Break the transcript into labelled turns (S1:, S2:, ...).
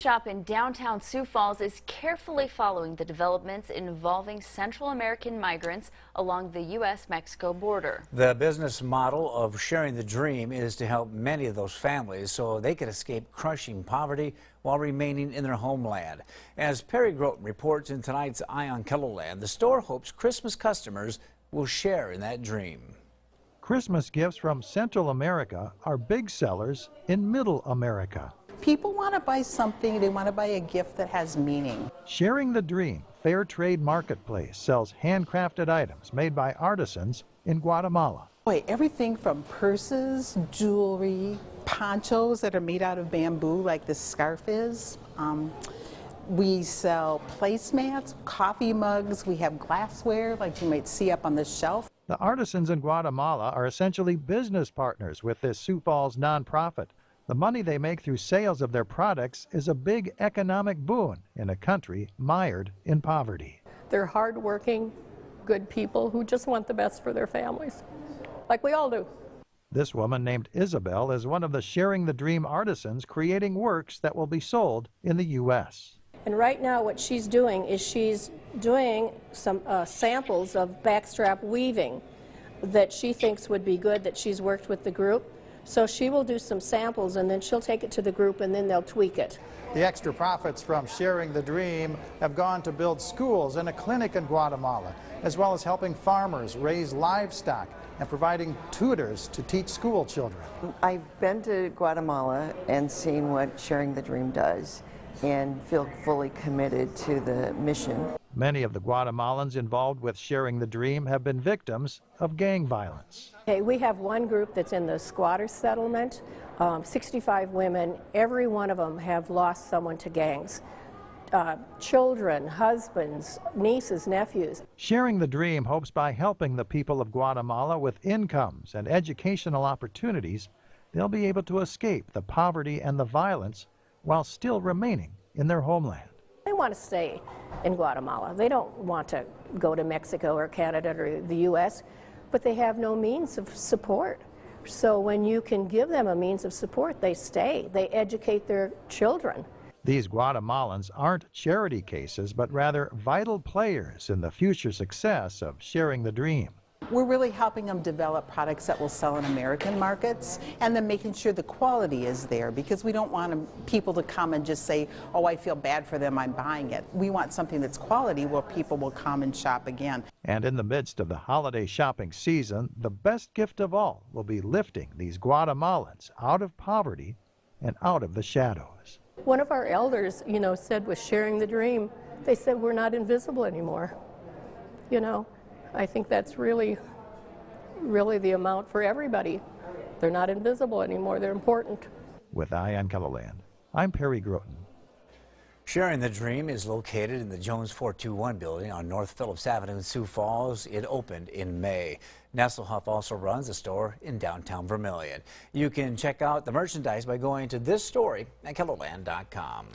S1: Shop in downtown Sioux Falls is carefully following the developments involving Central American migrants along the U.S.-Mexico border.
S2: The business model of Sharing the Dream is to help many of those families so they can escape crushing poverty while remaining in their homeland. As Perry Groten reports in tonight's Eye on KELOLAND, the store hopes Christmas customers will share in that dream.
S3: Christmas gifts from Central America are big sellers in Middle America.
S4: People want to buy something, they want to buy a gift that has meaning.
S3: Sharing the Dream Fair Trade Marketplace sells handcrafted items made by artisans in Guatemala.
S4: Boy, everything from purses, jewelry, ponchos that are made out of bamboo like this scarf is. We sell placemats, coffee mugs, we have glassware like you might see up on the shelf.
S3: The artisans in Guatemala are essentially business partners with this Sioux Falls nonprofit. The money they make through sales of their products is a big economic boon in a country mired in poverty.
S5: They're hardworking, good people who just want the best for their families, like we all do.
S3: This woman named Isabel is one of the Sharing the Dream artisans creating works that will be sold in the U.S.
S5: And right now what she's doing is she's doing some samples of backstrap weaving that she thinks would be good, that she's worked with the group. So she will do some samples and then she'll take it to the group and then they'll tweak it.
S6: The extra profits from Sharing the Dream have gone to build schools and a clinic in Guatemala, as well as helping farmers raise livestock and providing tutors to teach school children.
S7: I've been to Guatemala and seen what Sharing the Dream does and feel fully committed to the mission.
S3: Many of the Guatemalans involved with Sharing the Dream have been victims of gang violence.
S5: Okay, we have one group that's in the squatter settlement, 65 women. Every one of them have lost someone to gangs. Children, husbands, nieces, nephews.
S3: Sharing the Dream hopes by helping the people of Guatemala with incomes and educational opportunities, they'll be able to escape the poverty and the violence while still remaining in their homeland.
S5: They want to stay in Guatemala. They don't want to go to Mexico or Canada or the U.S., but they have no means of support. So when you can give them a means of support, they stay. They educate their children.
S3: These Guatemalans aren't charity cases, but rather vital players in the future success of Sharing the Dream.
S4: We're really helping them develop products that will sell in American markets and then making sure the quality is there, because we don't want people to come and just say, oh, I feel bad for them, I'm buying it. We want something that's quality where people will come and shop again.
S3: And in the midst of the holiday shopping season, the best gift of all will be lifting these Guatemalans out of poverty and out of the shadows.
S5: One of our elders, said with Sharing the Dream, they said we're not invisible anymore. I think that's really the amount for everybody. They're not invisible anymore, they're important.
S3: With Eye on KELOLAND, I'm Perry Groten.
S2: Sharing the Dream is located in the Jones 421 building on North Phillips Avenue in Sioux Falls. It opened in May. Nesselhoff also runs a store in downtown Vermillion. You can check out the merchandise by going to this story at KELOLAND.com.